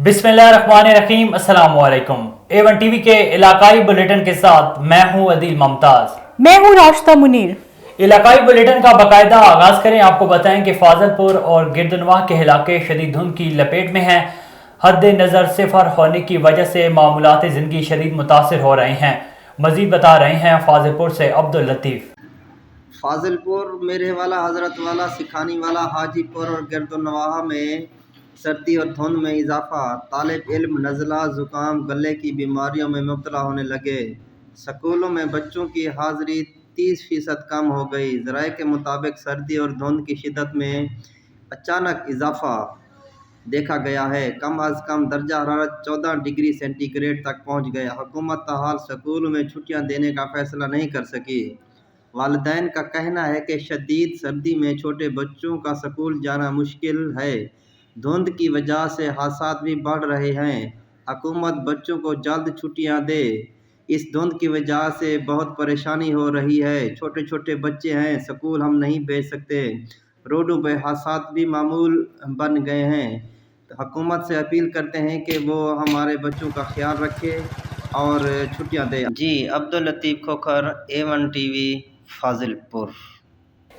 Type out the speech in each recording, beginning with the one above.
बिस्मिल्लाहिर्रहमानिर्रहीम। अस्सलाम वालेकुम। A1 टीवी के इलाकाई बुलेटिन के साथ मैं हूं अदील मुमताज। मैं हूं राशिदा मुनीर। इलाकाई बुलेटिन का बाकायदा आगाज करें। आपको बताएं कि फाजलपुर और गिरदनवाह के इलाके शदीद धुंध की लपेट में हैं। हद नज़र सिफर होने की वजह से मामूलात ज़िंदगी शदीद मुतासर हो रहे हैं। मजीद बता रहे हैं फाजिलपुर से अब्दुल लतीफ़। फाजिलपुर, मेरे वाला, हजरत वाला, सिखानी वाला, हाजीपुर और गिरदनवाह में सर्दी और धुंध में इजाफा। तालिब इल्म नज़ला, ज़ुकाम, गले की बीमारियों में मुब्तला होने लगे। स्कूलों में बच्चों की हाज़िरी 30% कम हो गई। ज़राए के मुताबिक सर्दी और धुंध की शिद्दत में अचानक इजाफा देखा गया है। कम अज़ कम दर्जा हरारत 14 डिग्री सेंटीग्रेड तक पहुँच गया। हुकूमत ताहाल स्कूलों में छुट्टियाँ देने का फ़ैसला नहीं कर सकी। वालिदैन का कहना है कि शदीद सर्दी में छोटे बच्चों का स्कूल जाना मुश्किल है। धुंध की वजह से हादसात भी बढ़ रहे हैं। हुकूमत बच्चों को जल्द छुट्टियां दे। इस धुंध की वजह से बहुत परेशानी हो रही है। छोटे छोटे बच्चे हैं, स्कूल हम नहीं भेज सकते। रोडों पर हादसात भी मामूल बन गए हैं। तो हुकूमत से अपील करते हैं कि वो हमारे बच्चों का ख्याल रखे और छुट्टियां दे। जी, अब्दुल लतीफ़ खोखर, A1 टीवी, फाजिलपुर।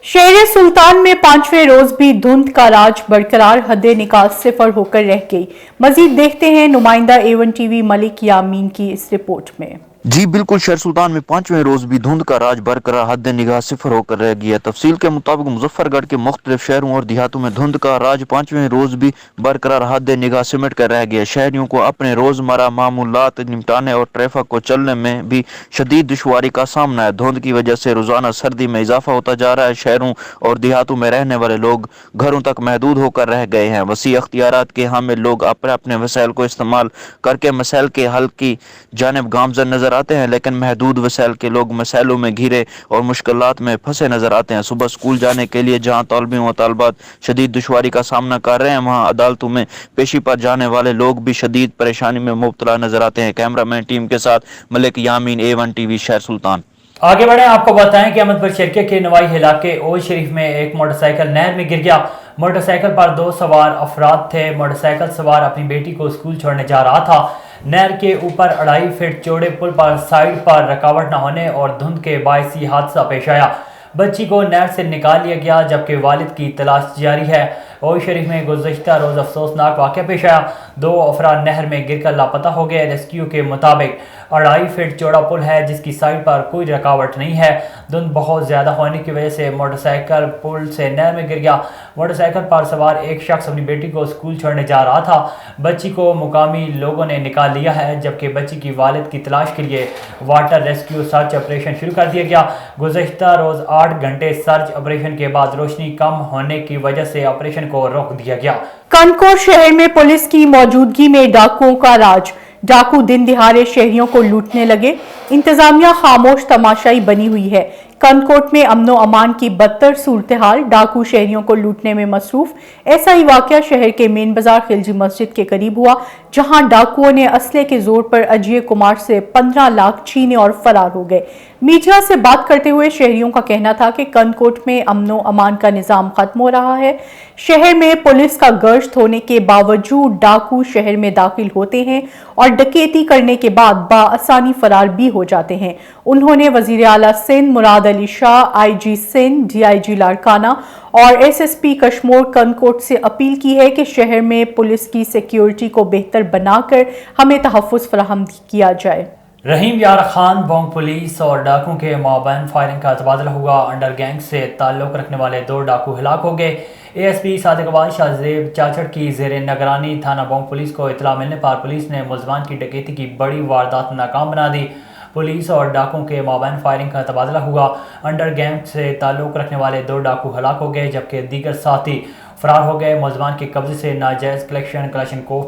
शहर सुल्तान में 5वें रोज भी धुंध का राज बरकरार, हद निकास सिफर होकर रह गई। मजीद देखते हैं नुमाइंदा A1 टीवी मलिक यामीन की इस रिपोर्ट में। जी बिल्कुल, शहर सुल्तान में 5वें रोज भी धुंध का राज बरकरार, हद निगाह सिफर होकर रह गया। तफसील के मुताबिक मुजफ्फरगढ़ के मुख्तलिफ शहरों और देहातों में धुंध का राज 5वें रोज भी बरकरार, हद निगाह सिमट कर रह गया। शहरियों को अपने रोजमर्रा मामूलात निपटाने और ट्रैफिक को चलने में भी शदीद दुश्वारी का सामना है। धुंध की वजह से रोजाना सर्दी में इजाफा होता जा रहा है। शहरों और देहातों में रहने वाले लोग घरों तक महदूद होकर रह गए हैं। वसी अख्तियारात के हामिल लोग अपने अपने वसाइल को इस्तेमाल करके मसाइल के हल की जानिब गामजन नजर आते हैं, लेकिन महदूद वसाइल के लोग मसाइलों में घिरे और मुश्किलात में फंसे नजर आते हैं। सुबह स्कूल जाने के लिए जहां तालिबीन व तालिबात शदीद दुश्वारी का सामना कर रहे हैं, वहां अदालतों में पेशी पर जाने वाले लोग भी शदीद परेशानी में मुब्तला नजर आते हैं। कैमरामैन टीम के साथ मलिक यामीन, A1 टीवी, शहर सुल्तान। आगे बढ़े। आपको बताएं कि अहमदपुर शरीके के नवाई इलाके ओल शरीफ में एक मोटरसाइकिल नहर में गिर गया। मोटरसाइकिल पर 2 सवार अफराद थे। मोटरसाइकिल सवार अपनी बेटी को स्कूल छोड़ने जा रहा था। नहर के ऊपर 2.5 फीट चौड़े पुल पर साइड पर रुकावट न होने और धुंध के बायस ये हादसा पेश आया। बच्ची को नहर से निकाल लिया गया, जबकि वालिद की तलाश जारी है। ओल शरीफ में गुज़श्ता रोज़ अफसोसनाक वाक़या पेश आया। 2 अफराद नहर में गिरकर लापता हो गए। रेस्क्यू के मुताबिक 2.5 फीट चौड़ा पुल है, जिसकी साइड पर कोई रुकावट नहीं है। धुंध बहुत ज़्यादा होने की वजह से मोटरसाइकिल पुल से नहर में गिर गया। मोटरसाइकिल पर सवार एक शख्स अपनी बेटी को स्कूल छोड़ने जा रहा था। बच्ची को मुकामी लोगों ने निकाल लिया है, जबकि बच्ची की वालिद की तलाश के लिए वाटर रेस्क्यू सर्च ऑपरेशन शुरू कर दिया गया। गुज़श्ता रोज़ 8 घंटे सर्च ऑपरेशन के बाद रोशनी कम होने की वजह से ऑपरेशन को रोक दिया गया। कनकोट शहर में पुलिस की मौजूदगी में डाकुओं का राज। डाकू दिन दिहाड़े शहरियों को लूटने लगे। इंतजामिया खामोश तमाशाई बनी हुई है। कनकोट में अमनो अमान की बदतर सूरत हाल, डाकू शहरियों को लूटने में मसरूफ। ऐसा ही वाकया शहर के मेन बाजार खिलजी मस्जिद के करीब हुआ, जहां डाकुओं ने असले के जोर पर अजय कुमार से 15 लाख छीने और फरार हो गए। मीडिया से बात करते हुए शहरियों का कहना था कि कनकोट में अमनो अमान का निजाम खत्म हो रहा है। शहर में पुलिस का गश्त होने के बावजूद डाकू शहर में दाखिल होते हैं और डकैती करने के बाद बाआसानी फरार भी हो जाते हैं। उन्होंने वजीर आला सिंध मुराद अली शाह, IG सिंध, DIG लाड़काना और SSP कश्मीर कनकोट से अपील की है कि शहर में पुलिस की सिक्योरिटी को बेहतर बनाकर हमें तहफ़्फ़ुज़ फराहम किया जाए। रहीम यार खान बोंग पुलिस और डाकुओं के माबैन फायरिंग का तबादला हुआ। अंडर गैंग से ताल्लुक़ रखने वाले 2 डाकू हिलाक हो गए। ASP सादिक़ाबाद शाहजेब चाचड़ की ज़ेर निगरानी थाना बोंग पुलिस को इतला मिलने पर पुलिस ने मुलज़मान की डकैती की बड़ी वारदात नाकाम बना दी। पुलिस और डाकुओं के माबैन फायरिंग का तबादला हुआ। अंडर गैंग से ताल्लुक़ रखने वाले 2 डाकू हलाक हो गए, जबकि दीगर साथी फरार हो गए। मुलज़मान के कब्जे से नाजायज़ कलेक्शन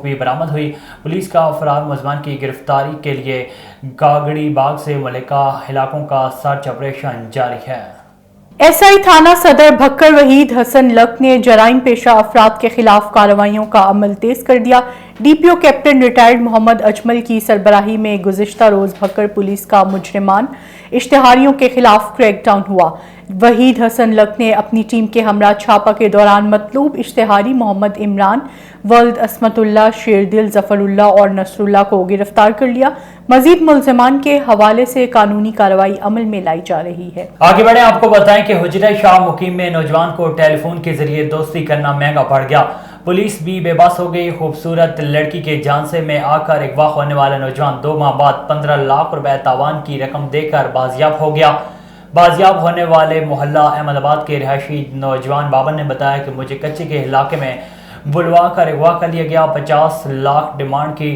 भी बरामद हुई। पुलिस का फरार मुलज़मान की गिरफ्तारी के लिए गागड़ी बाग से मलिका इलाकों का सर्च ऑपरेशन जारी है। एसआई थाना सदर भक्कर वहीद हसन लक ने जराइम पेशा अफराद के खिलाफ कार्रवाइयों का अमल तेज कर दिया। DPO captain retired Mohammad Ajmal की सरबराही में गुज़िश्ता रोज भक्कर पुलिस का मुजरिमान इश्तिहारियों के खिलाफ क्रैकडाउन हुआ। वहीद हसन लक ने अपनी टीम के हमरा छापा के दौरान मतलूब इश्तिहारी मोहम्मद इमरान, वल्द असमतुल्ला, शेरदिल, जफरुल्ला और नसरुल्ला को गिरफ्तार कर लिया। मजीद मुल्जिमान के हवाले से कानूनी कार्रवाई अमल में लाई जा रही है। आगे बढ़े, आपको बताएं कि हुजरा शाह मुकीम में नौजवान को टेलीफोन के जरिए दोस्ती करना महंगा पड़ गया। पुलिस भी बेबस हो गई। खूबसूरत लड़की के झांसे में आकर अगवा होने वाला नौजवान 2 माह बाद 15 लाख रुपए तावान की रकम देकर बाजियाब हो गया। बाजियाब होने वाले मोहल्ला अहमदाबाद के रिहायशी नौजवान बाबन ने बताया कि मुझे कच्चे के इलाके में बुलवा कर अगवा कर लिया गया। 50 लाख डिमांड की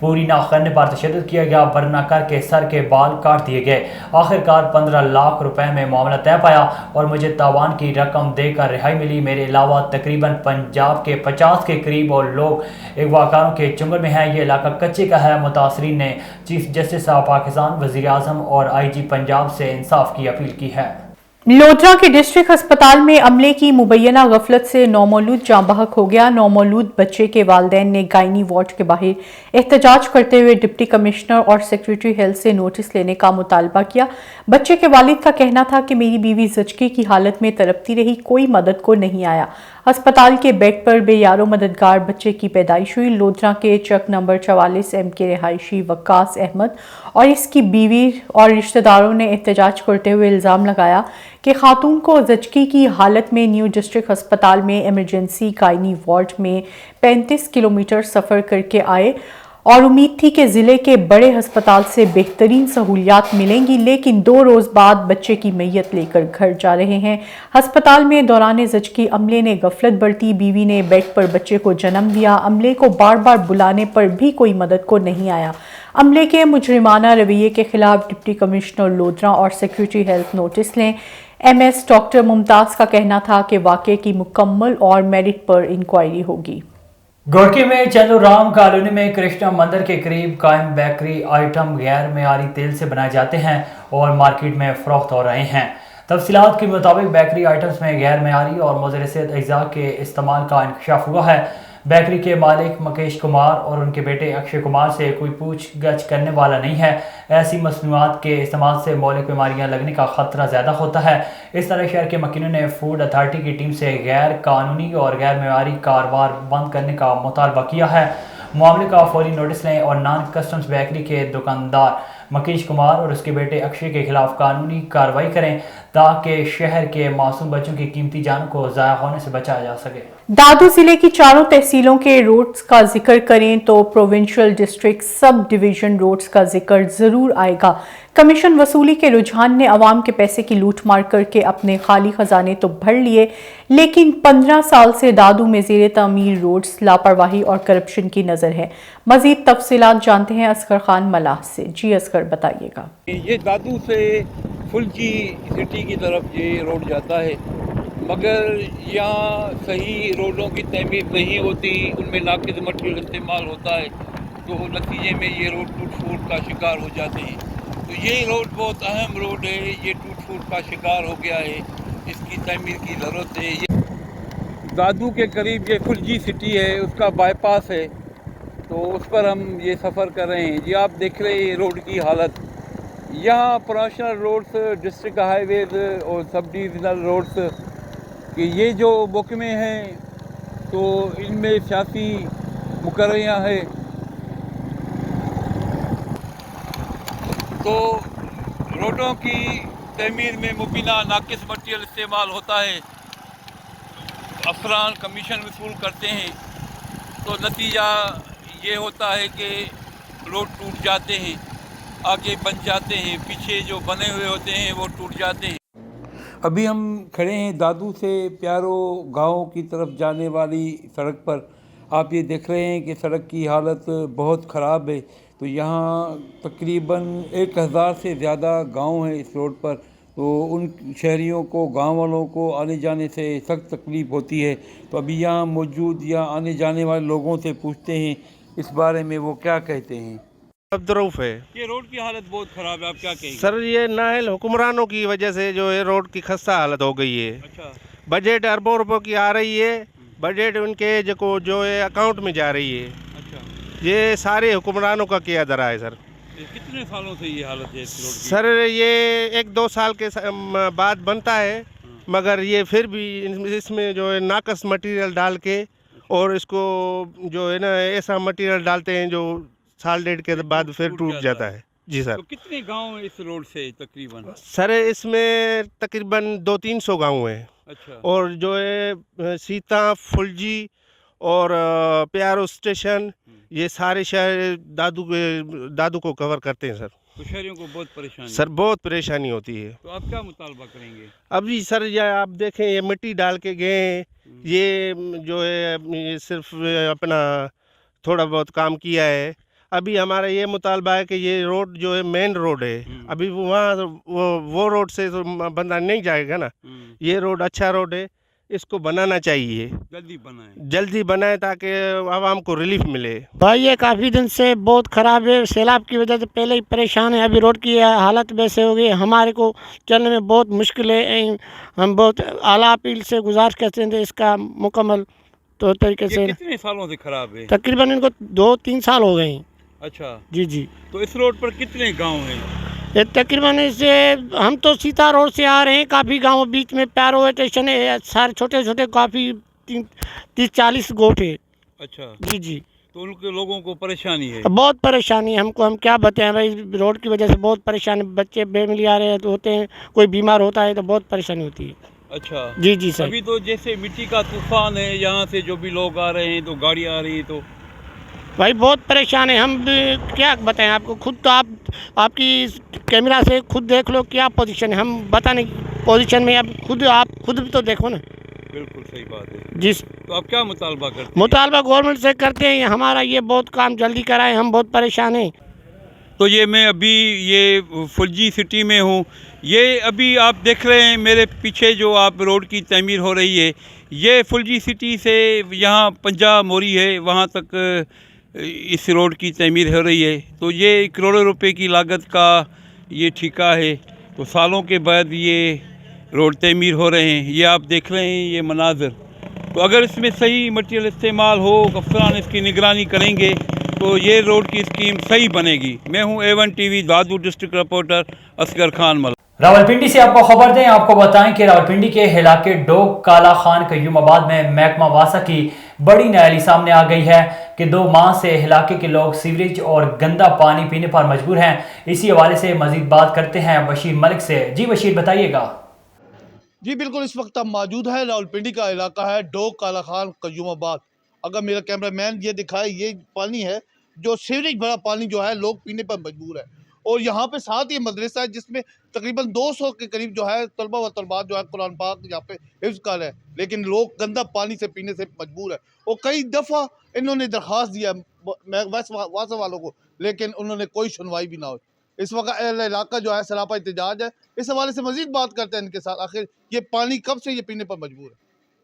पूरी ना करने पर तशद्दुद किया गया, वरना करके सर के बाल काट दिए गए। आखिरकार 15 लाख रुपए में मामला तय पाया और मुझे तावान की रकम देकर रिहाई मिली। मेरे अलावा तकरीबन पंजाब के 50 के करीब और लोग अगवाकारों के चुंगल में हैं। ये इलाका कच्चे का है। मुतासरीन ने चीफ जस्टिस ऑफ पाकिस्तान, वज़ीर आज़म और IG पंजाब से इंसाफ की अपील की है। लोधरा के डिस्ट्रिक्ट अस्पताल में अमले की मुबैना गफलत से नौमौलूद जाँ बहक हो गया। नौमौलूद बच्चे के वालिदैन ने गायनी वार्ड के बाहर एहतजाज करते हुए डिप्टी कमिश्नर और सेक्रेटरी हेल्थ से नोटिस लेने का मुतालबा किया। बच्चे के वालिद का कहना था कि मेरी बीवी ज़चके की हालत में तड़पती रही, कोई मदद को नहीं आया। अस्पताल के बेड पर बेयारो मददगार बच्चे की पैदाइश हुई। लोधरा के चक नंबर 44 M के रिहायशी वक्कास अहमद और इसकी बीवी और रिश्तेदारों ने एहतजाज करते हुए इल्ज़ाम लगाया कि खातून को ज़चकी की हालत में न्यू डिस्ट्रिक्ट अस्पताल में इमरजेंसी गायनी वार्ड में 35 किलोमीटर सफ़र करके आए और उम्मीद थी कि ज़िले के बड़े अस्पताल से बेहतरीन सहूलियात मिलेंगी, लेकिन 2 रोज़ बाद बच्चे की मैयत लेकर घर जा रहे हैं। अस्पताल में दौरान ज़चकी अमले ने गफलत बरती। बीवी ने बेड पर बच्चे को जन्म दिया। अमले को बार बार बुलाने पर भी कोई मदद को नहीं आया। अमले के मुजरिमाना रवैये के खिलाफ डिप्टी कमिश्नर लोधरा और सेक्रेटरी हेल्थ नोटिस लें। MS डॉक्टर मुमताज़ का कहना था कि वाक़े की मुकम्मल और मेरिट पर इंक्वायरी होगी। गोरकी में चंदूराम कॉलोनी में कृष्णा मंदिर के करीब कायम बेकरी आइटम गैर मेयारी तेल से बनाए जाते हैं और मार्केट में फरोख्त हो रहे हैं। तफसीलात के मुताबिक बेकरी आइटम्स में गैर मेयारी और मुज़र सेहत अज्जा के इस्तेमाल का इंकशाफ हुआ है। बेकरी के मालिक मुकेश कुमार और उनके बेटे अक्षय कुमार से कोई पूछगछ करने वाला नहीं है। ऐसी मसनूआत के इस्तेमाल से मौलिक बीमारियां लगने का खतरा ज़्यादा होता है। इस तरह शहर के मकीनों ने फूड अथॉरिटी की टीम से गैर कानूनी और गैर मेयारी कारोबार बंद करने का मुतालबा किया है। मामले का फौरी नोटिस लें और नॉन कस्टम्स बेकरी के दुकानदार मुकेश कुमार और उसके बेटे अक्षय के खिलाफ कानूनी कार्रवाई करें ताकि शहर के मासूम बच्चों की कीमती जान को ज़ाया होने से बचाया जा सके। दादू जिले की 4 तहसीलों के रोड्स का जिक्र करें तो provincial district sub division roads का जिक्र जरूर आएगा। कमीशन वसूली के रुझान ने अवाम के पैसे की लूट मार करके अपने खाली खजाने तो भर लिए, लेकिन 15 साल से दादू में ज़ेरे तामीर रोड्स लापरवाही और करप्शन की नज़र है। मजीद तफसीलात जानते हैं असगर खान मलाह से। जी असगर बताइएगा। ये दादू से फुलकी सिटी की तरफ ये रोड जाता है, मगर यहाँ सही रोडों की तमीर नहीं होती, उनमें नाकिस मटेरियल इस्तेमाल होता है, तो नतीजे में ये रोड टूट फूट का शिकार हो जाते हैं। तो ये रोड बहुत अहम रोड है, ये टूट फूट का शिकार हो गया है, इसकी तमीर की ज़रूरत है। ये दादू के करीब ये फुलकी सिटी है, उसका बाईपास है, तो उस पर हम ये सफ़र कर रहे हैं। ये आप देख रहे हैं रोड की हालत। यहाँ प्रोफेशनल रोड्स, डिस्ट्रिक्ट हाईवेज और सब डिविजनल रोड्स कि ये जो मुकमे हैं तो इनमें सियासी मुकर्रियाँ हैं, तो रोडों की तमीर में मुबीना नाकिस मटेरियल इस्तेमाल होता है। अफसरान कमीशन वसूल करते हैं, तो नतीजा ये होता है कि रोड टूट जाते हैं, आगे बन जाते हैं, पीछे जो बने हुए होते हैं वो टूट जाते हैं। अभी हम खड़े हैं दादू से प्यारो गांव की तरफ जाने वाली सड़क पर। आप ये देख रहे हैं कि सड़क की हालत बहुत ख़राब है। तो यहाँ तकरीबन 1000 से ज़्यादा गांव हैं इस रोड पर, तो उन शहरियों को, गांव वालों को आने जाने से सख्त तकलीफ़ होती है। तो अभी यहाँ मौजूद या आने जाने वाले लोगों से पूछते हैं इस बारे में वो क्या कहते हैं। अब्दुर्रऊफ है। ये रोड की हालत बहुत ख़राब है, आप क्या कहेंगे? सर ये नाअहल हुक्मरानों की वजह से जो है रोड की खस्ता हालत हो गई है। अच्छा। बजट अरबों रुपयों की आ रही है, बजट उनके जो है अकाउंट में जा रही है। अच्छा। ये सारे हुक्मरानों का किया धरा है सर। ये कितने सालों से ये हालत है इस रोड की? सर ये 1-2 साल के बाद बनता है, मगर ये फिर भी इसमें जो है नाकस मटेरियल डाल के और इसको जो है ना ऐसा मटेरियल डालते हैं जो साल डेढ़ के बाद फिर टूट जाता है। जी सर। तो कितने गांव हैं इस रोड से तकरीबन? सर इसमें तकरीबन 200-300 गाँव हैं। अच्छा। और जो है सीता, फुलजी और प्यारो स्टेशन, ये सारे शहर दादू को कवर करते हैं सर। तो शहरियों को बहुत परेशानी सर बहुत परेशानी होती है। तो आप क्या मुतालबा करेंगे? अभी सर ये आप देखें ये मिट्टी डाल के गए हैं, ये जो है ये सिर्फ अपना थोड़ा बहुत काम किया है। अभी हमारा ये मुतालबा है कि ये रोड जो है मेन रोड है, अभी वहाँ वो रोड से तो बंदा नहीं जाएगा ना। ये रोड अच्छा रोड है, इसको बनाना चाहिए, जल्दी बनाए ताकि आवाम को रिलीफ मिले। भाई ये काफ़ी दिन से बहुत ख़राब है, सैलाब की वजह से पहले ही परेशान है, अभी रोड की हालत वैसे हो गई, हमारे को चलने में बहुत मुश्किल है। हम बहुत आला अपील से गुजारिश करते हैं इसका मुकम्मल तो तरीके से। कितने सालों से ख़राब है? तकरीबन इनको 2-3 साल हो गए हैं। अच्छा जी जी। तो इस रोड पर कितने गांव हैं? ये तकरीबन इससे हम तो सीता रोड से आ रहे हैं, काफ़ी गांव बीच में प्यारो स्टेशन है, सारे छोटे छोटे काफ़ी 30-40 गोट है। अच्छा जी जी। तो उनके लोगों को परेशानी है? बहुत परेशानी है हमको, हम क्या बताएं भाई, रोड की वजह से बहुत परेशानी, बच्चे बेमिली आ रहे हैं तो होते हैं, कोई बीमार होता है तो बहुत परेशानी होती है। अच्छा जी जी सर। अभी तो जैसे मिट्टी का तूफान है, यहाँ से जो भी लोग आ रहे हैं तो गाड़ियाँ आ रही है, तो भाई बहुत परेशान है हम भी, क्या बताएं आपको, खुद तो आपकी कैमरा से खुद देख लो क्या पोजीशन है, हम बताने की पोजीशन में, अब आप खुद भी तो देखो ना। बिल्कुल सही बात है जी। तो आप क्या मुतालबा करते हैं? मुतालबा गवर्नमेंट से करते हैं, हमारा ये बहुत काम जल्दी कराएं, हम बहुत परेशान हैं। तो ये मैं अभी ये फुलजी सिटी में हूँ, ये अभी आप देख रहे हैं मेरे पीछे जो आप रोड की तमीर हो रही है, ये फुलजी सिटी से यहाँ पंजा मोरी है वहाँ तक इस रोड की तमीर हो रही है। तो ये करोड़ों रुपए की लागत का ये ठेका है, तो सालों के बाद ये रोड तमीर हो रहे हैं, ये आप देख रहे हैं ये मनाजर। तो अगर इसमें सही मटेरियल इस्तेमाल हो, अफसरान इसकी निगरानी करेंगे तो ये रोड की स्कीम सही बनेगी। मैं हूँ A1 TV दादू डिस्ट्रिक्ट रिपोर्टर असगर खान मल। रावलपिंडी से आपको खबर दें, आपको बताएं कि रावलपिंडी के इलाके डोक काला खान कयूमाबाद में महकमा वासा की बड़ी नाअहली सामने आ गई है कि 2 माह से इलाके के लोग सीवरेज और गंदा पानी पीने पर मजबूर हैं। इसी हवाले से मजीद बात करते हैं बशीर मलिक से। जी बशीर बताइएगा। जी बिल्कुल, इस वक्त हम मौजूद है रावलपिंडी का इलाका है डोक काला खान कयूमाबाद। अगर मेरा कैमरा मैन ये दिखाए, ये पानी है जो सीवरेज भरा पानी जो है लोग पीने पर मजबूर है। और यहाँ पे साथ ही मदरसा है जिसमें तकरीबन 200 के करीब जो है तलबा व तलबात जो है कुरान पाक यहाँ पे हिफ्ज़ कर रहे हैं, लेकिन लोग गंदा पानी से पीने से मजबूर है। और कई दफ़ा इन्होंने दरख्वास्त दिया वासा वालों को, लेकिन उन्होंने कोई सुनवाई भी ना हो। इस वक्त इलाका जो है सरापा एहतजाज है। इस हवाले से मजीद बात करते हैं इनके साथ, आखिर ये पानी कब से ये पीने पर मजबूर है।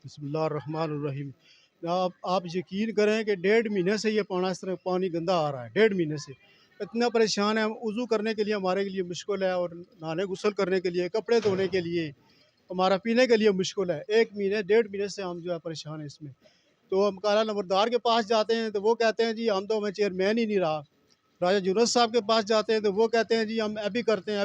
बिस्मिल्लाहिर्रहमानिर्रहीम। आप यकीन करें कि 1.5 महीने से ये पानी गंदा आ रहा है, 1.5 महीने से इतना परेशान है। हम वज़ू करने के लिए हमारे लिए मुश्किल है, और नहाने गुस्ल करने के लिए, कपड़े धोने के लिए, हमारा पीने के लिए मुश्किल है। 1-1.5 महीने से हम जो है परेशान हैं इसमें। तो हम काला नंबरदार के पास जाते हैं तो वो कहते हैं जी हम तो मैं चेयरमैन ही नहीं रहा। राजा यूनुस साहब के पास जाते हैं तो वो कहते हैं जी हम अभी करते हैं।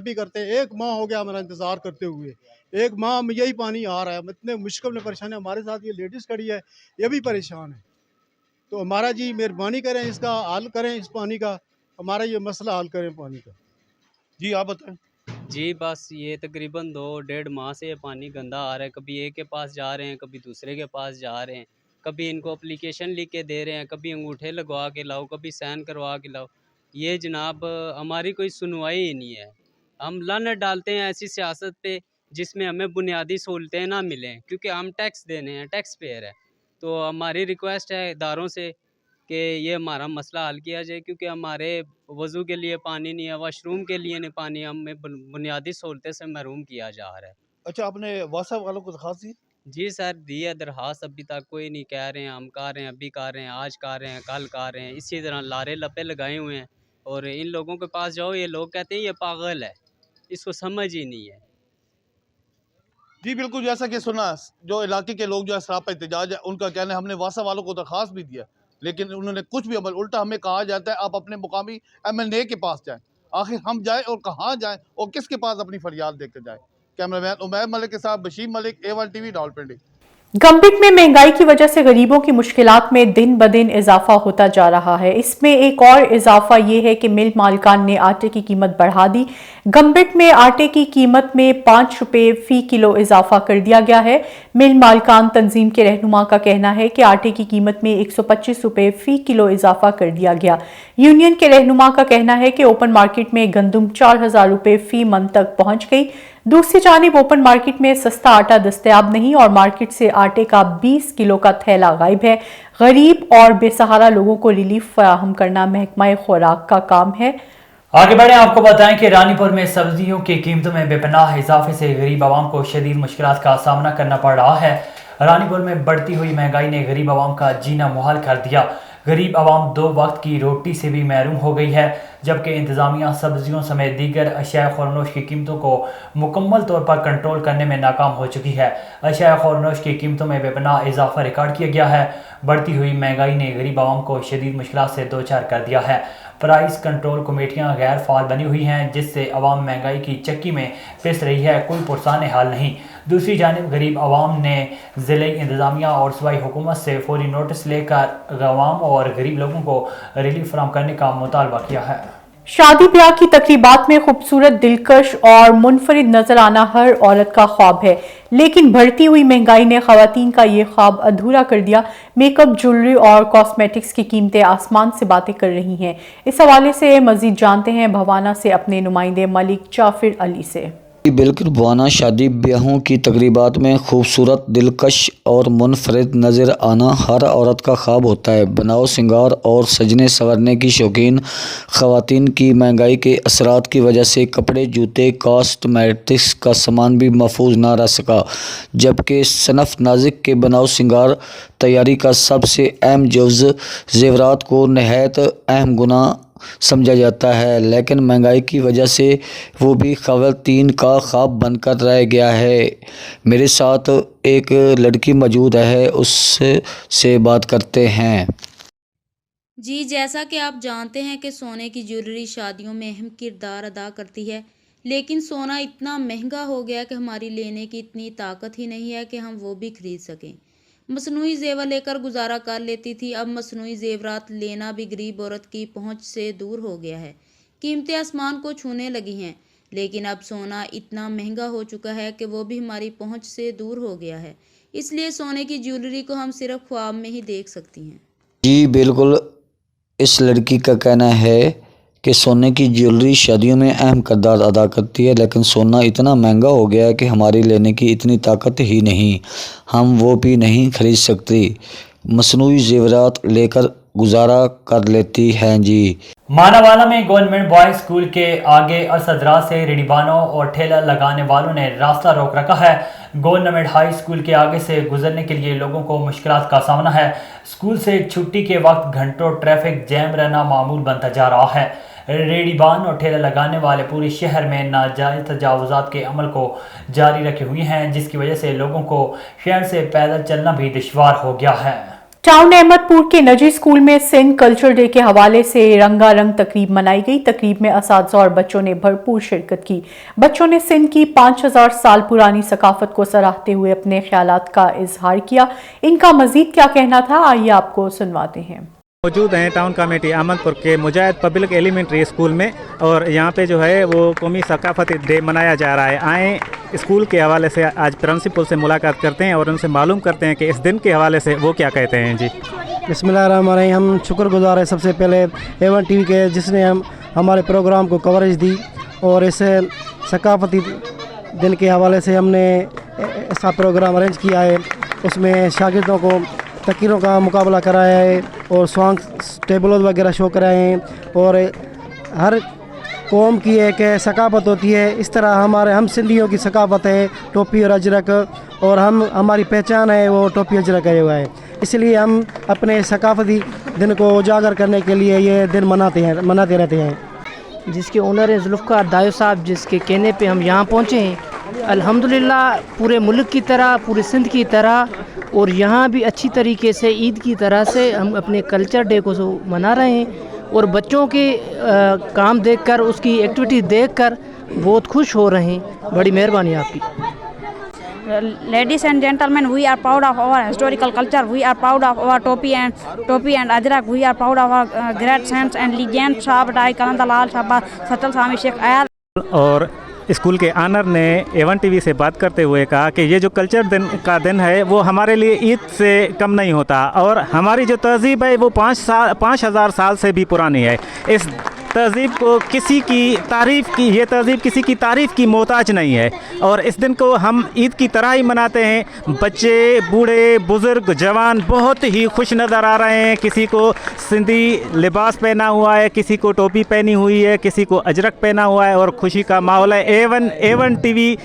1 माह हो गया हमारा इंतज़ार करते हुए, 1 माह में यही पानी आ रहा है। हम इतने मुश्किल में परेशान है, हमारे साथ ये लेडीज़ खड़ी है, ये भी परेशान है। तो हमारा जी मेहरबानी करें, इसका हल करें, इस पानी का हमारा ये मसला हल करें पानी का। जी आप बताएं। जी बस ये तकरीबन 2-1.5 माह से ये पानी गंदा आ रहा है। कभी एक के पास जा रहे हैं, कभी दूसरे के पास जा रहे हैं, कभी इनको एप्लीकेशन लिख के दे रहे हैं, कभी अंगूठे लगवा के लाओ, कभी साइन करवा के लाओ। ये जनाब हमारी कोई सुनवाई ही नहीं है। हम लानत डालते हैं ऐसी सियासत पे जिसमें हमें बुनियादी सहूलतें ना मिलें, क्योंकि हम टैक्स देने हैं, टैक्स पेयर है। तो हमारी रिक्वेस्ट है इदारों से कि ये हमारा मसला हल किया जाए, क्योंकि हमारे वज़ू के लिए पानी नहीं है, वॉशरूम के लिए नहीं पानी, हमें बुनियादी सहूलतें से महरूम किया जा रहा है। अच्छा, आपने वासा वालों को दरख्वास्त दी? जी सर दी है दरख्वास्त, अभी तक कोई नहीं। कह रहे हैं हम कर रहे हैं, अभी कर रहे हैं, आज कर रहे हैं, कल कर रहे हैं, इसी तरह लारे लपे लगाए हुए हैं, اور ان لوگوں کے پاس جاؤ یہ لوگ کہتے ہیں یہ پاگل ہے، اس کو سمجھ ہی نہیں ہے۔ جی بالکل، جیسا کہ سنا جو علاقے کے لوگ جو ہے سراپا احتجاج ہے، ان کا کہنا ہے ہم نے واسا والوں کو درخواست بھی دیا لیکن انہوں نے کچھ بھی عمل، الٹا ہمیں کہا جاتا ہے آپ اپنے مقامی MLA کے پاس جائیں۔ آخر ہم جائیں اور کہاں جائیں اور کس کے پاس اپنی فریاد دے کر جائیں؟ کیمرہ مین عمیر ملک کے ساتھ بشیر ملک، A1 TV، راولپنڈی۔ گمبٹ میں مہنگائی کی وجہ سے غریبوں کی مشکلات میں دن بدن اضافہ ہوتا جا رہا ہے۔ اس میں ایک اور اضافہ یہ ہے کہ مل مالکان نے آٹے کی قیمت بڑھا دی۔ گمبٹ میں آٹے کی قیمت میں 5 روپے فی کلو اضافہ کر دیا گیا ہے۔ مل مالکان تنظیم کے رہنما کا کہنا ہے کہ آٹے کی قیمت میں 125 روپے فی کلو اضافہ کر دیا گیا۔ یونین کے رہنما کا کہنا ہے کہ اوپن مارکیٹ میں گندم 4000 روپے فی من تک پہنچ گئی۔ دوسری جانب اوپن مارکیٹ میں سستا آٹا دستیاب نہیں اور مارکیٹ سے آٹے کا 20 کلو کا تھیلا غائب ہے۔ غریب اور بے سہارا لوگوں کو ریلیف فراہم کرنا محکمہ خوراک کا کام ہے۔ آگے بڑھیں، آپ کو بتائیں کہ رانی پور میں سبزیوں کی قیمتوں میں بے پناہ اضافے سے غریب عوام کو شدید مشکلات کا سامنا کرنا پڑ رہا ہے۔ رانی پور میں بڑھتی ہوئی مہنگائی نے غریب عوام کا جینا محال کر دیا۔ غریب عوام 2 وقت کی روٹی سے بھی محروم ہو گئی ہے، جبکہ انتظامیہ سبزیوں سمیت دیگر اشیاء خورنوش کی قیمتوں کو مکمل طور پر کنٹرول کرنے میں ناکام ہو چکی ہے۔ اشیاء خورنوش کی قیمتوں میں بے پناہ اضافہ ریکارڈ کیا گیا ہے۔ بڑھتی ہوئی مہنگائی نے غریب عوام کو شدید مشکلات سے دوچار کر دیا ہے۔ پرائس کنٹرول کمیٹیاں غیر فعال بنی ہوئی ہیں، جس سے عوام مہنگائی کی چکی میں پس رہی ہے، کوئی پرسان حال نہیں۔ دوسری جانب غریب عوام نے ضلعی انتظامیہ اور صوبائی حکومت سے فوری نوٹس لے کر عوام اور غریب لوگوں کو ریلیف فراہم کرنے کا مطالبہ کیا ہے۔ شادی بیاہ کی تقریبات میں خوبصورت، دلکش اور منفرد نظر آنا ہر عورت کا خواب ہے، لیکن بڑھتی ہوئی مہنگائی نے خواتین کا یہ خواب ادھورا کر دیا۔ میک اپ، جولری اور کاسمیٹکس کی قیمتیں آسمان سے باتیں کر رہی ہیں۔ اس حوالے سے مزید جانتے ہیں بھوانا سے اپنے نمائندے ملک جعفر علی سے۔ بالکل، بھوانا شادی بیاہوں کی تقریبات میں خوبصورت، دلکش اور منفرد نظر آنا ہر عورت کا خواب ہوتا ہے۔ بناؤ سنگار اور سجنے سنورنے کی شوقین خواتین کی مہنگائی کے اثرات کی وجہ سے کپڑے، جوتے، کاسمیٹکس کا سامان بھی محفوظ نہ رہ سکا، جبکہ صنف نازک کے بناؤ سنگار تیاری کا سب سے اہم جز زیورات کو نہایت اہم گناہ سمجھا جاتا ہے، لیکن مہنگائی کی وجہ سے وہ بھی خواتین کا خواب بن کر رہ گیا ہے۔ میرے ساتھ ایک لڑکی موجود ہے، اس سے بات کرتے ہیں۔ جی، جیسا کہ آپ جانتے ہیں کہ سونے کی جیولری شادیوں میں اہم کردار ادا کرتی ہے، لیکن سونا اتنا مہنگا ہو گیا کہ ہماری لینے کی اتنی طاقت ہی نہیں ہے کہ ہم وہ بھی خرید سکیں۔ مصنوعی زیور لے کر گزارا کر لیتی تھی، اب مصنوعی زیورات لینا بھی غریب عورت کی پہنچ سے دور ہو گیا ہے۔ قیمتیں آسمان کو چھونے لگی ہیں، لیکن اب سونا اتنا مہنگا ہو چکا ہے کہ وہ بھی ہماری پہنچ سے دور ہو گیا ہے۔ اس لیے سونے کی جیولری کو ہم صرف خواب میں ہی دیکھ سکتی ہیں۔ جی بالکل، اس لڑکی کا کہنا ہے کہ سونے کی جیولری شادیوں میں اہم کردار ادا کرتی ہے، لیکن سونا اتنا مہنگا ہو گیا ہے کہ ہماری لینے کی اتنی طاقت ہی نہیں، ہم وہ بھی نہیں خرید سکتے۔ مصنوعی زیورات لے کر گزارا کر لیتی ہیں۔ جی، ماناوالا میں گورنمنٹ بوائز اسکول کے آگے عرصہ دراز سے ریڑھی بانوں اور ٹھیلا لگانے والوں نے راستہ روک رکھا ہے۔ گورنمنٹ ہائی اسکول کے آگے سے گزرنے کے لیے لوگوں کو مشکلات کا سامنا ہے۔ اسکول سے چھٹی کے وقت گھنٹوں ٹریفک جیم رہنا معمول بنتا جا رہا ہے۔ ریڑھی بان اور ٹھیلا لگانے والے پورے شہر میں ناجائز تجاوزات کے عمل کو جاری رکھے ہوئے ہیں، جس کی وجہ سے لوگوں کو شہر سے پیدل چلنا بھی دشوار ہو گیا ہے۔ ٹاؤن احمد پور کے نجی اسکول میں سندھ کلچر ڈے کے حوالے سے رنگا رنگ تقریب منائی گئی۔ تقریب میں اساتذہ اور بچوں نے بھرپور شرکت کی۔ بچوں نے سندھ کی 5000 سال پرانی ثقافت کو سراہتے ہوئے اپنے خیالات کا اظہار کیا۔ ان کا مزید کیا کہنا تھا، آئیے آپ کو سنواتے ہیں۔ موجود ہیں ٹاؤن کمیٹی احمد پور کے مجاہد پبلک ایلیمنٹری اسکول میں، اور یہاں پہ جو ہے وہ قومی ثقافتی ڈے منایا جا رہا ہے۔ آئیں اسکول کے حوالے سے آج پرنسپل سے ملاقات کرتے ہیں اور ان سے معلوم کرتے ہیں کہ اس دن کے حوالے سے وہ کیا کہتے ہیں۔ جی بسم اللہ الرحمن الرحیم۔ ہم شکر گزار ہیں سب سے پہلے A1 TV کے، جس نے ہمارے پروگرام کو کوریج دی، اور اس ثقافتی دن کے حوالے سے ہم نے ایسا پروگرام ارینج کیا ہے۔ اس میں شاگردوں کو تقریروں کا مقابلہ کرایا ہے اور سانگ ٹیبلز وغیرہ شو کرائے ہیں، اور ہر قوم کی ایک ثقافت ہوتی ہے، اس طرح ہم سندھیوں کی ثقافت ہے ٹوپی اور اجرک، اور ہماری پہچان ہے وہ ٹوپی اجرک ہے ہوا ہے۔ اس لیے ہم اپنے ثقافتی दिन को उजागर करने के लिए ये दिन मनाते रहते हैं। जिसके ओनर हैं जुल्फ़कार दायो साहब, जिसके कहने पे हम यहाँ पहुँचे हैं। अल्हम्दुलिल्लाह पूरे मुल्क की तरह, पूरे सिंध की तरह और यहाँ भी अच्छी तरीके से ईद की तरह से हम अपने कल्चर डे को मना रहे हैं और बच्चों के काम देखकर, उसकी एक्टिविटी देखकर बहुत खुश हो रहे हैं। बड़ी मेहरबानी आपकी। Ladies and gentlemen, we are proud of our historical culture. We are proud of our topi and ajrak. We are proud of our great saints and legends. Shabdai Kalandalal Shabba Satal Sami Sheikh Ayad. और school के honour ने A1 TV से बात करते हुए कहा कि ये जो कल्चर दिन है वो हमारे लिए ईद से कम नहीं होता और हमारी जो तहज़ीब है वो 5,000 साल से भी पुरानी है। इस तहज़ीब को ये तहज़ीब किसी की तारीफ़ की मोहताज नहीं है और इस दिन को हम ईद की तरह ही मनाते हैं। बच्चे, बूढ़े, बुज़ुर्ग, जवान बहुत ही खुश नज़र आ रहे हैं। किसी को सिंधी लिबास पहना हुआ है, किसी को टोपी पहनी हुई है, किसी को अजरक पहना हुआ है और खुशी का माहौल है। A1 टीवी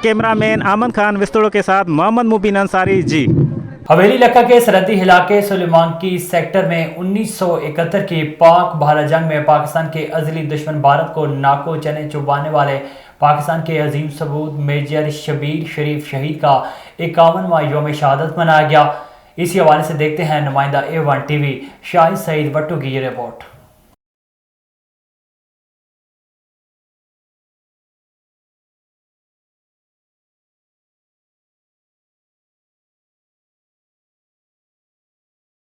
कैमरामैन आमन खान विस्तड़ों के साथ मोहम्मद मुबीन अंसारी जी। हवेली इलाका के सरहदी इलाके सुलेमान की सेक्टर में 1971 की पाक भारत जंग में पाकिस्तान के अज़ली दुश्मन भारत को नाको चने चुबाने वाले पाकिस्तान के अजीम सबूत मेजर शबीर शरीफ शहीद का 51वां यौम शहादत मनाया गया। इसी हवाले से देखते हैं नुमाइंदा A1 टीवी शाहिद सईद वट्टू की ये रिपोर्ट।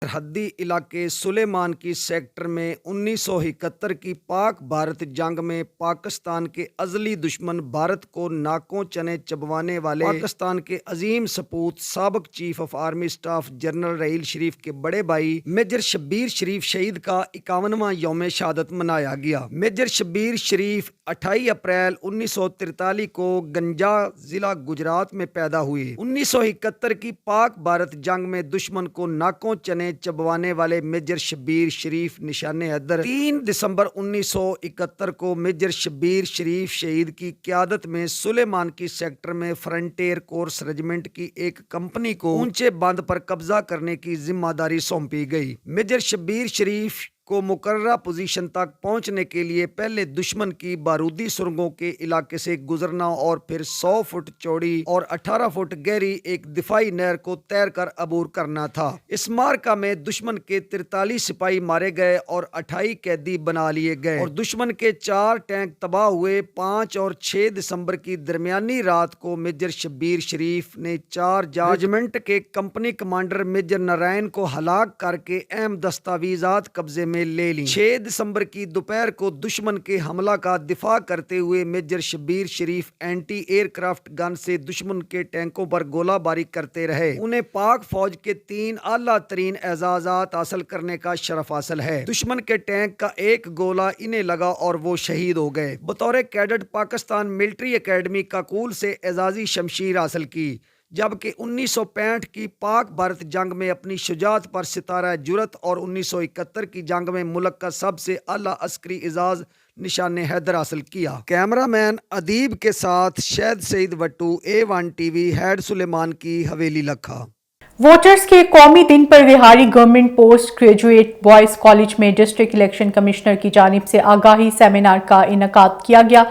सरहदी इलाके सुलेमान की सेक्टर में 1971 की पाक भारत जंग में पाकिस्तान के अज़ली दुश्मन भारत को नाकों चने चबवाने वाले पाकिस्तान के अजीम सपूत साबिक chief of army staff general Raheel Sharif के बड़े भाई मेजर शब्बीर शरीफ शहीद का 51वां यौम शहादत मनाया गया। मेजर शब्बीर शरीफ 28 अप्रैल 1943 को गंजा जिला गुजरात में पैदा हुए। 1971 की पाक भारत जंग में दुश्मन को नाकों चने चबवाने वाले मेजर शब्बीर शरीफ निशाने हैदर 3 दिसंबर 1971 को मेजर शब्बीर शरीफ शहीद की क़यादत में सुलेमान की सेक्टर में फ्रंटियर कोर्स रेजिमेंट की एक कंपनी को ऊंचे बांध पर कब्जा करने की जिम्मेदारी सौंपी गई। मेजर शब्बीर शरीफ को मुकर्ररा पोजीशन तक पहुंचने के लिए पहले दुश्मन की बारूदी सुरंगों के इलाके से गुजरना और फिर 100 फुट चौड़ी और 18 फुट गहरी एक दिफाई नहर को तैर कर अबूर करना था। इस मार्का में दुश्मन के 43 सिपाही मारे गए और 28 कैदी बना लिए गए और दुश्मन के 4 टैंक तबाह हुए। 5 और 6 दिसंबर की दरमियानी रात को मेजर शब्बीर शरीफ ने 4 रेजिमेंट के कंपनी कमांडर मेजर नारायण को हलाक करके अहम दस्तावेजात कब्जे में ले ली। 6 दिसंबर की दोपहर को दुश्मन के हमला का दिफा करते हुए मेजर शब्बीर शरीफ एंटी एयरक्राफ्ट गन से दुश्मन के टैंकों पर गोलाबारी करते रहे। उन्हें पाक फौज के 3 आला तरीन एजाजात हासिल करने का शरफ हासिल है। दुश्मन के टैंक का एक गोला इन्हें लगा और वो शहीद हो गए। बतौर cadet Pakistan military academy Kakul से एजाजी शमशीर हासिल की, जबकि 1965 की पाक भारत जंग में अपनी शुजात पर सितारा जुरत और 1971 की जंग में मुल्क का सबसे आला अस्करी एजाज निशान हैदर हासिल किया। कैमरामैन अदीब के साथ Shahid Saeed Wattoo, A1 TV, head Suleman की हवेली लखा। वोटर्स के कौमी दिन पर Vehari government post graduate boys college में डिस्ट्रिक्ट इलेक्शन कमिश्नर की जानिब से आगाही सेमिनार का इनेकाद किया गया।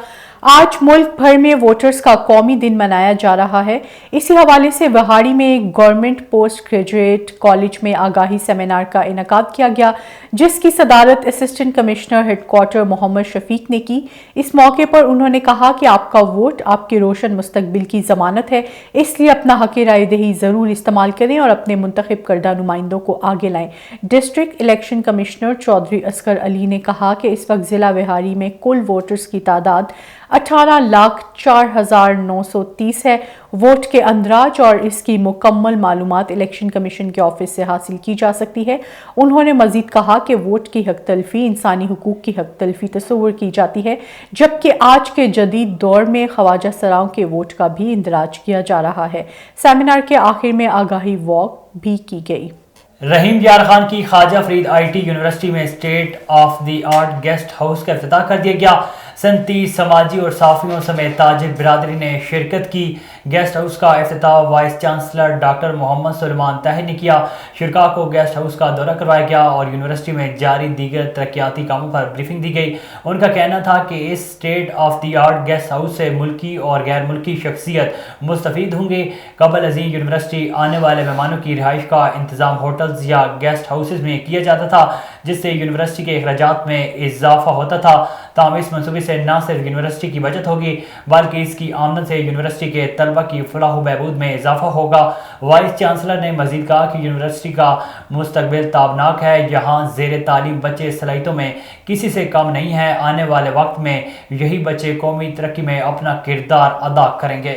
आज मुल्क भर में वोटर्स का कौमी दिन मनाया जा रहा है। इसी हवाले से विहाड़ी में एक गवर्नमेंट पोस्ट ग्रेजुएट कॉलेज में आगाही सेमिनार का इनेकाद किया गया, जिसकी सदारत assistant commissioner headquarter Mohammad Shafiq ने की। इस मौके पर उन्होंने कहा कि आपका वोट आपके रोशन मुस्तकबिल की जमानत है, इसलिए अपना हक राय दही ज़रूर इस्तेमाल करें और अपने मुंतखब करदा नुमाइंदों को आगे लाएं। District election commissioner Chaudhry Asghar Ali ने कहा कि इस वक्त ज़िला विहारी में कुल वोटर्स की तादाद 18,04,930 है। वोट के अंदराज और इसकी मुकम्मल मालूमात इलेक्शन कमीशन के ऑफिस से हासिल की जा सकती है। उन्होंने मजीद कहा कि वोट की हक तलफी इंसानी हुकूक की हक तलफी तस्वुर की जाती है, जबकि आज के जदीद दौर में ख्वाजा सराओं के वोट का भी इंदराज किया जा रहा है। सेमिनार के आखिर में आगाही वॉक भी की गई। रहीम यार खान की ख्वाजा फरीद IT यूनिवर्सिटी में state of the art guest house का इफ्तिताह कर दिया गया। सनती समाजी और साफियों समेत ताजिर बिरादरी ने शिरकत की। गेस्ट हाउस का इफ्तिताह vice chancellor doctor Mohammad Sulaiman Tahir ने किया। शुरका को गेस्ट हाउस का दौरा करवाया गया और यूनिवर्सिटी में जारी दीगर तरक्याती कामों पर ब्रीफिंग दी गई। उनका कहना था कि इस state of the art guest house से मुल्की और गैर मुल्की शख्सियत मुस्तफीद होंगे। कबल अज़ीं यूनिवर्सिटी आने वाले मेहमानों की रिहाइश का इंतज़ाम होटल्स या गेस्ट हाउसेज में किया जाता था, जिससे यूनिवर्सिटी के अखराजात में इजाफा होता था। ताहम इस मनसूबे से न सिर्फ यूनिवर्सिटी की बचत होगी बल्कि इसकी आमदन से यूनिवर्सिटी के तलबा की फलाह व बहबूद में इजाफा होगा। वाइस चांसलर ने मजीद कहा कि यूनिवर्सिटी का मुस्तकबिल ताबनाक है। यहाँ ज़ेर तालीम बच्चे सलाहियतों में किसी से कम नहीं है। आने वाले वक्त में यही बच्चे कौमी तरक्की में अपना किरदार अदा करेंगे।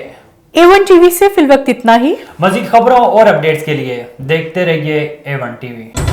A1 टीवी से फिल वक्त इतना ही। मजीद खबरों और अपडेट्स के लिए देखते रहिए A1 टीवी।